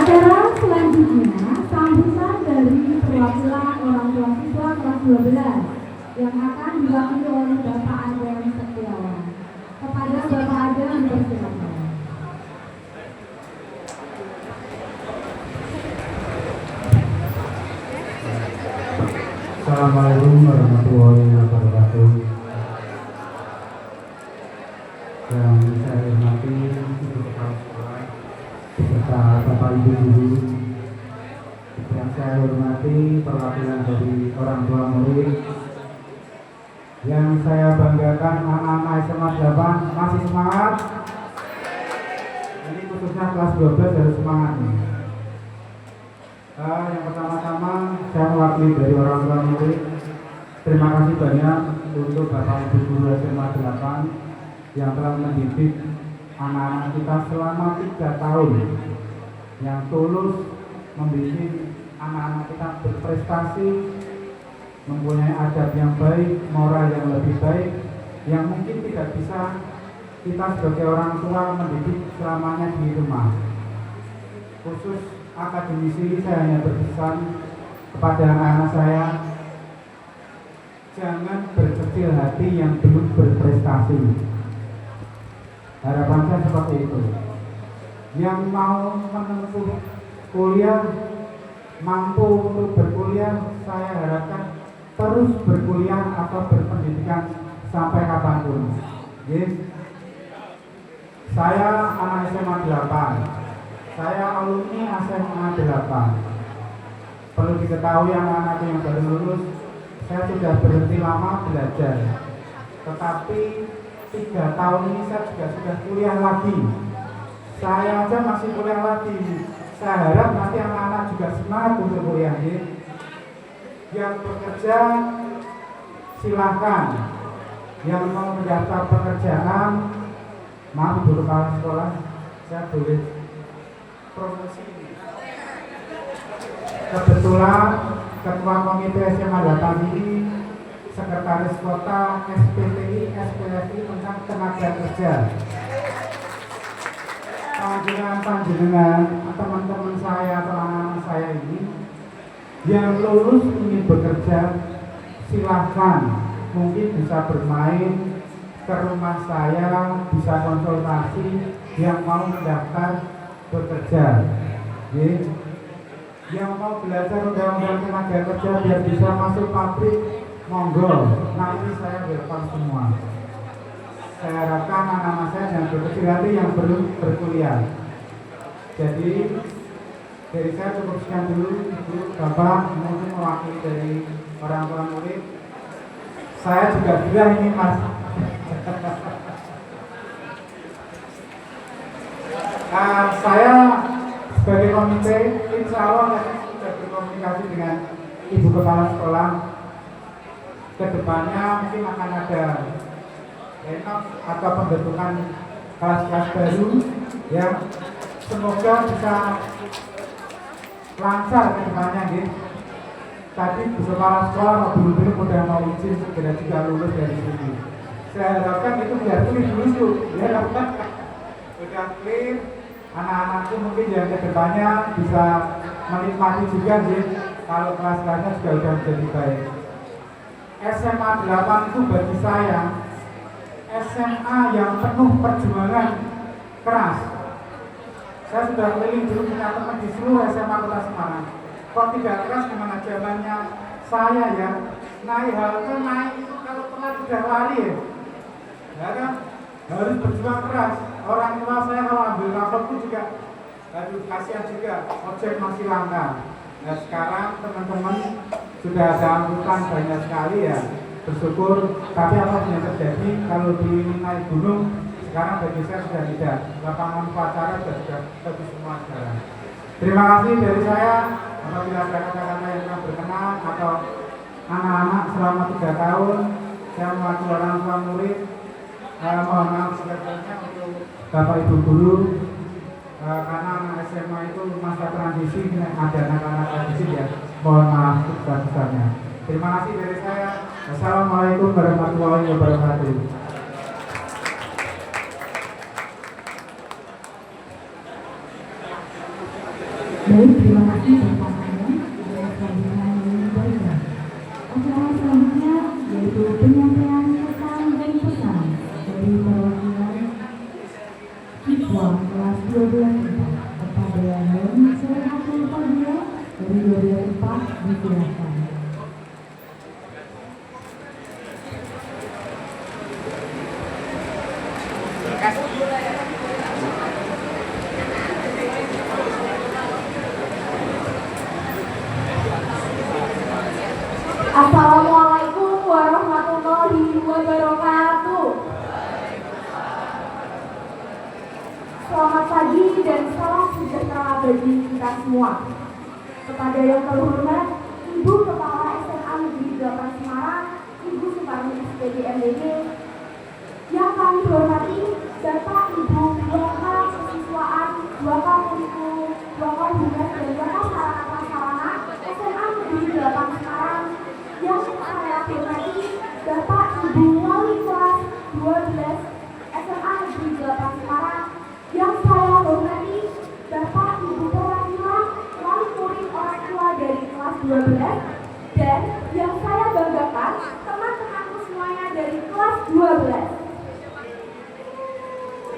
Acara selanjutnya sambutan dari perwakilan orang tua siswa kelas 12 yang akan diwakili oleh Bapak Adem Setiawan. Kepada Bapak Adem dipersilakan. Assalamualaikum warahmatullahi wabarakatuh. Yang saya hormati Ibu Kepala Sekolah beserta Bapak Ibu Guru, yang saya hormati perwakilan dari orang tua murid, yang saya banggakan anak-anak SMA 8 masih semangat. Ini khususnya kelas 12 harus semangat nih. Yang pertama-tama saya mewakili dari orang tua murid. Terima kasih banyak untuk Bapak Ibu Guru SMA 8 yang telah mendidik anak-anak kita selama 3 tahun, yang tulus membimbing anak-anak kita berprestasi, mempunyai adab yang baik, moral yang lebih baik, yang mungkin tidak bisa kita sebagai orang tua mendidik selamanya di rumah. Khusus akademisi, saya hanya berpesan kepada anak-anak saya, jangan berkecil hati yang belum berprestasi. Harapan saya seperti itu. Yang mau menempuh kuliah, mampu untuk berkuliah, saya harapkan terus berkuliah atau berpendidikan sampai kapanpun. Saya anak SMA 8. Saya alumni SMA 8. Perlu diketahui anak-anak yang baru lulus, saya sudah berhenti lama belajar. Tetapi 3 tahun ini saya juga sudah kuliah lagi. Saya aja masih kuliah lagi. Saya harap nanti anak-anak juga semangat untuk kuliah. Yang bekerja silahkan. Yang mau mendaftar pekerjaan, maaf Ibu Kepala Sekolah, saya boleh promosi. Kebetulan Ketua Komite SMA 8 ini Sekretaris Kota SPTI, SPFI tentang tenaga kerja. Panjenengan, teman-teman saya atau anak-anak saya ini yang lulus ingin bekerja, silahkan, mungkin bisa bermain ke rumah saya, bisa konsultasi yang mau mendaftar bekerja. Yang mau belajar undang-undang tenaga kerja biar bisa masuk pabrik, monggo, nanti saya welcome semua. Saya harapkan anak-anak saya yang berkecil hati yang belum berkuliah. Jadi dari saya cukup sekian dulu. Ibu, Bapak, mungkin mewakili dari orang tua murid. Saya juga bilang ini Mas. Saya sebagai komite, insya Allah nanti sudah berkomunikasi dengan Ibu Kepala Sekolah. Kedepannya mungkin akan ada renov atau pembentukan kelas-kelas baru yang semoga bisa lancar kedepannya gitu. Tadi Bu Kepala Sekolah belum udah mau izin segera juga lulus dari sini. Saya harapkan itu biar clear dulu ya, udah clear, anak-anakku mungkin yang kedepannya bisa menikmati juga gitu. Kalau kelas-kelasnya juga sudah menjadi baik. SMA 8 itu bagi saya SMA yang penuh perjuangan keras. Saya sudah keliling dulu punya teman di seluruh SMA Kota Semarang. Kok tidak keras gimana zamannya saya ya? Naik halte naik itu kalau telat sudah lari ya kan? Harus berjuang keras. Orang tua saya kalau ambil rapot itu juga, aduh kasihan juga, ojek masih langka. Nah sekarang teman-teman sudah ada angkutan banyak sekali ya, bersyukur. Tapi apa yang terjadi kalau di naik gunung sekarang bagi saya sudah tidak, lapangan upacara sudah bagus semua sekarang. Terima kasih dari saya. Apabila ada kata-kata yang kurang berkenan atau anak-anak selama 3 tahun saya mewakili orang tua murid, mohon maaf sebesar-besarnya untuk Bapak Ibu Guru, karena anak SMA itu masa transisi, ada anak-anak transisi ya, mohon maaf sebesar-besarnya. Terima kasih dari saya. Assalamualaikum warahmatullahi wabarakatuh. Baik, terima kasih Bapak Adam. Dan selanjutnya ini baiklah. Acara selanjutnya yaitu penyampaian pesan dan pesan dari perwakilan siswa kelas 12 IPA kepada Doni Selahatul Fadila dari 12 IPA disilakan. Assalamualaikum warahmatullahi wabarakatuh. Selamat pagi dan salam sejahtera bagi kita semua. Kepada yang terhormat Ibu Kepala SMA Negeri 8 Semarang, Ibu Suparni SPD MDD, yang kami hormati Bapak Ibu WK Kesiswaan, WK Kurikulum, WK Humas dan WK Sarana Prasarana SMA Negeri 8 Semarang, yang saya hormati Bapak Ibu Wali Kelas 12 SMA Negeri 8 Semarang, yang saya hormati Bapak Ibu perwakilan wali murid orang tua dari kelas 12, dan yang saya banggakan teman-temanku semuanya dari kelas 12.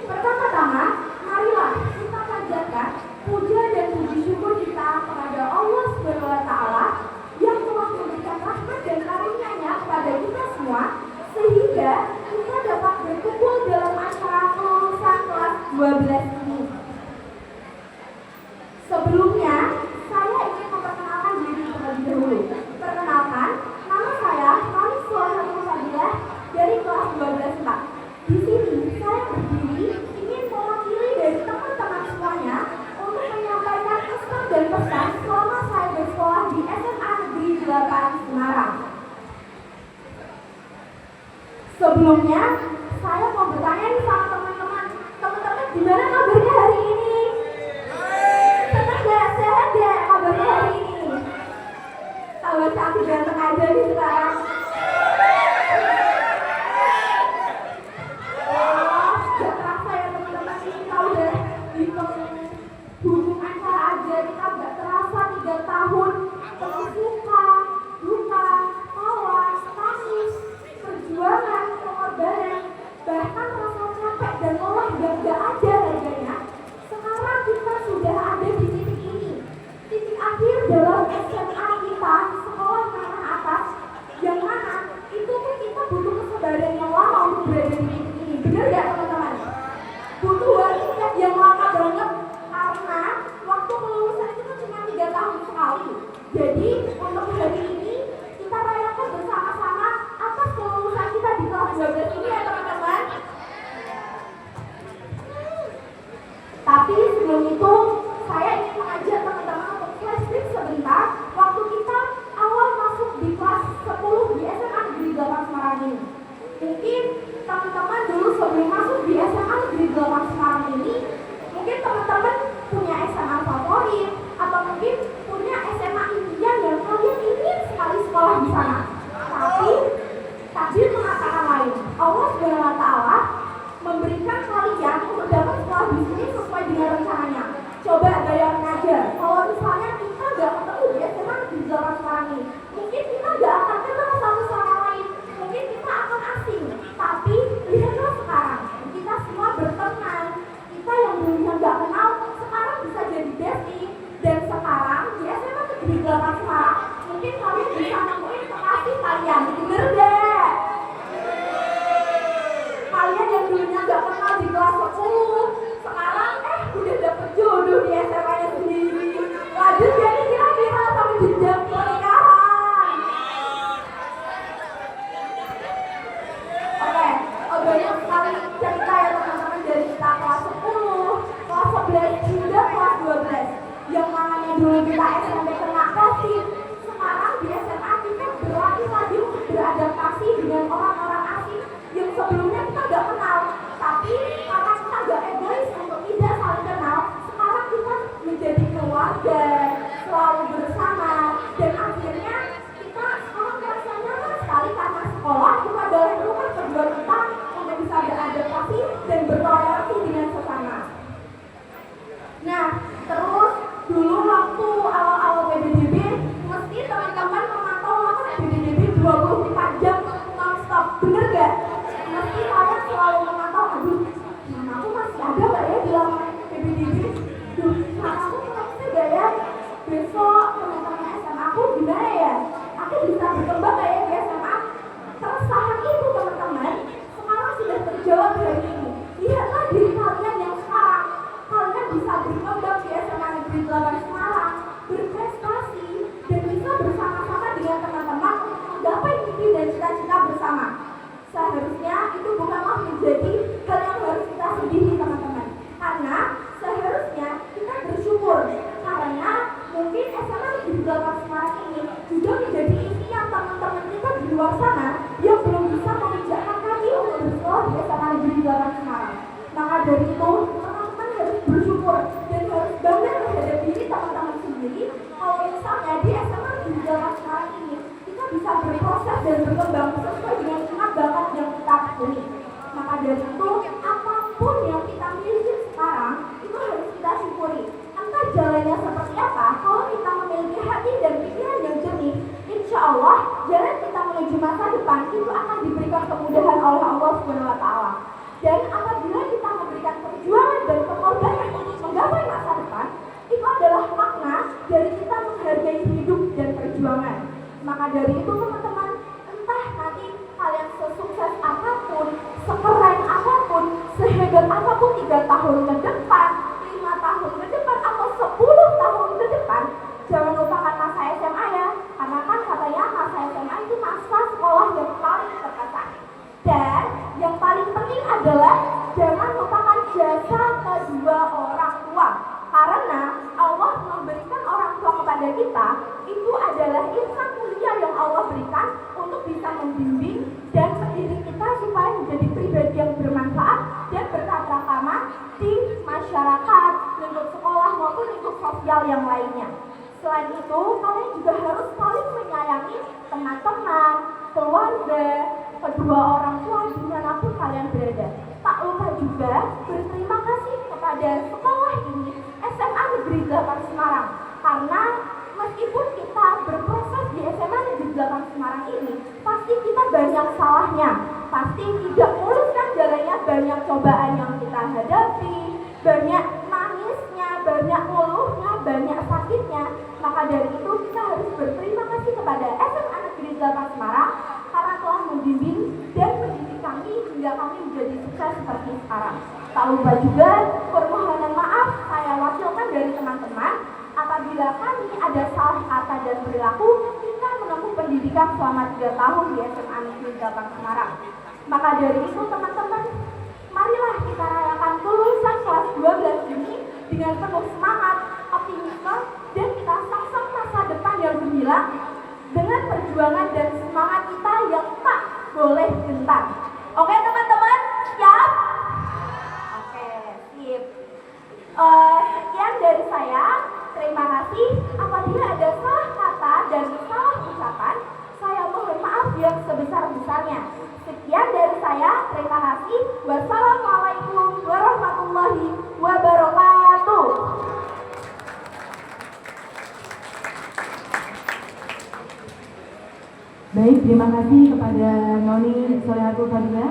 Pertama-tama, marilah kita panjatkan puja dan puji syukur kita kepada Allah SWT yang telah memberikan rahmat dan karunia-Nya kepada kita semua, sehingga kita dapat berkumpul dalam acara kelulusan kelas 12 ini. Sebelumnya, saya ingin memperkenalkan diri terlebih dahulu. Perkenalkan, nama saya Rani Selahatul Fadila dari kelas 12 IPA. Di sini saya berdiri ingin mewakili dari teman-teman semuanya untuk menyampaikan pesan dan pesan selama saya bersekolah di SMA Negeri 8 Semarang. Sebelumnya, saya mau bertanya nih sama teman-teman. Teman-teman, gimana kabarnya hari ini? Senang gak? Sehat gak kabarnya hari ini? Tambah cantik ganteng aja nih sekarang. Gak terasa ya teman-teman, ini kita udah di penghujung acara aja. Kita gak terasa 3 tahun penuh suka, duka, tawa, tangis, perjuangan, pengorbanan, bahkan rasa capek dan lelah gak ada harganya. Sekarang kita sudah ada di titik ini, titik akhir dalam SMA kita, sekolah menengah atas, yang mana itu tuh kita butuh kesabaran yang lama untuk berada di titik ini. Bener gak teman-teman? Butuh waktu yang lama banget, karena waktu kelulusan itu kan cuma 3 tahun sekali. Jadi untuk hari ini kita rayakan bersama-sama atas kelulusan kita di kelas 12 ini ya teman-teman. Tapi sebelum itu, saya ingin mengajak teman-teman untuk flashback sebentar waktu kita awal masuk di kelas 10 di SMA Negeri 8 Semarang ini. Mungkin teman-teman dulu sebelum masuk di SMA Negeri 8 Semarang ini, mungkin teman-teman punya SMA favorit, atau mungkin punya SMA impian yang kalian ingin sekali sekolah di sana. Tapi takdir mengatakan lain. Allah SWT memberikan kalian untuk dapat sekolah di sini sesuai dengan rencananya. Coba bayangin aja, kalau misalnya kita nggak ketemu di SMA di Jalan Semarang ini, mungkin kita nggak akan kenal satu sama lain, mungkin kita akan asing. Tapi lihatlah sekarang, kita semua berteman. Kita yang dulunya nggak kenal, sekarang bisa jadi bestie. Dan sekarang di SMA Negeri 8 Semarang, mungkin kalian bisa nemuin kekasih kalian. Bener deh. Kalian yang dulunya gak kenal di kelas 10, sekarang udah dapet jodoh di SMA-nya sendiri. Lanjut jadi kira-kira sampai jenjang pernikahan. Oke, banyak sekali cerita ya teman-teman dari kita kelas 10, kelas 11 hingga kelas 12. Yang namanya dulu kita SMP kena COVID, sekarang di SMA kita berlatih lagi untuk beradaptasi dengan orang-orang asing yang sebelumnya kita gak kenal. Tapi karena kita gak egois untuk tidak saling kenal, sekarang kita menjadi keluarga, selalu bersama, dan akhirnya kita sekarang merasa nyaman sekali karena sekolah itu adalah rumah kedua kita untuk bisa beradaptasi dan bertoleransi dengan sesama. Nah, terus dulu waktu berkembang di SMA Negeri 8 Semarang, berprestasi, dan bisa bersama-sama dengan teman-teman untuk menggapai mimpi dan cita-cita bersama. Seharusnya itu bukanlah menjadi hal yang harus kita sedih, teman-teman. Karena seharusnya kita bersyukur karena mungkin SMA Negeri 8 Semarang ini juga menjadi impian teman-teman kita di luar sana yang belum bisa menginjakkan kaki untuk bersekolah di SMA Negeri 8 Semarang. Maka dari itu, teman-teman harus bersyukur dan harus bangga terhadap diri teman-teman sendiri kalau misalnya di SMA Negeri 8 Semarang ini kita bisa berproses dan berkembang sesuai dengan minat bakat yang kita punya. Maka dari itu, apapun yang kita miliki sekarang itu harus kita syukuri. Entah jalannya seperti apa, kalau kita memiliki hati dan pikiran yang jernih, insya Allah jalan kita menuju masa depan itu akan diberikan kemudahan oleh Allah Subhanahu Wa Taala. Dan apabila kita memberikan perjuangan dan pengorbanan untuk menggapai masa depan, itu adalah makna dari kita menghargai hidup dan perjuangan. Maka dari itu teman-teman, entah nanti kalian sesukses apapun, sekeren apapun, sehebat apapun 3 tahun ke depan, 5 tahun ke depan, atau 10 tahun ke depan, jangan lupakan masa SMA ya. Karena kan katanya masa SMA itu masa sekolah yang paling berkesan. Dan yang paling penting adalah jangan lupakan jasa kedua orang tua. Karena Allah memberikan orang tua kepada kita itu adalah insan mulia yang Allah berikan untuk bisa membimbing dan mendidik kita supaya menjadi pribadi yang bermanfaat dan bertakrama di masyarakat, lingkup sekolah maupun lingkup sosial yang lainnya. Selain itu, kalian juga harus saling menyayangi teman-teman, keluarga, kedua orang tua dimanapun kalian berada. Tak lupa juga berterima kasih kepada sekolah ini, SMA Negeri 8 Semarang. Karena meskipun kita berproses di SMA Negeri 8 Semarang ini, pasti kita banyak salahnya, pasti tidak mulus kan jalannya, banyak cobaan yang kita hadapi, banyak nangisnya, banyak ngeluhnya, banyak sakitnya. Maka dari itu kita harus berterima kasih kepada SMA Negeri 8 Semarang karena telah membimbing dan mendidik kami hingga kami menjadi sukses seperti sekarang. Tak lupa juga permohonan maaf saya wakilkan dari teman-teman apabila kami ada salah kata dan perilaku kita menempuh pendidikan selama 3 tahun di SMA Negeri 8 Semarang. Maka dari itu teman-teman, marilah kita rayakan kelulusan kelas 12 ini dengan penuh semangat, optimisme, dan kita sangsang masa depan yang gemilang dengan perjuangan dan semangat kita yang tak boleh gentar. Oke teman-teman, siap? Oke, sip. Sekian dari saya. Terima kasih. Apabila ada salah kata dan salah ucapan, saya mohon maaf yang sebesar-besarnya. Sekian dari saya. Terima kasih. Wassalamualaikum warahmatullahi wabarakatuh. Baik, terima kasih kepada Noni Solehatul Fadila.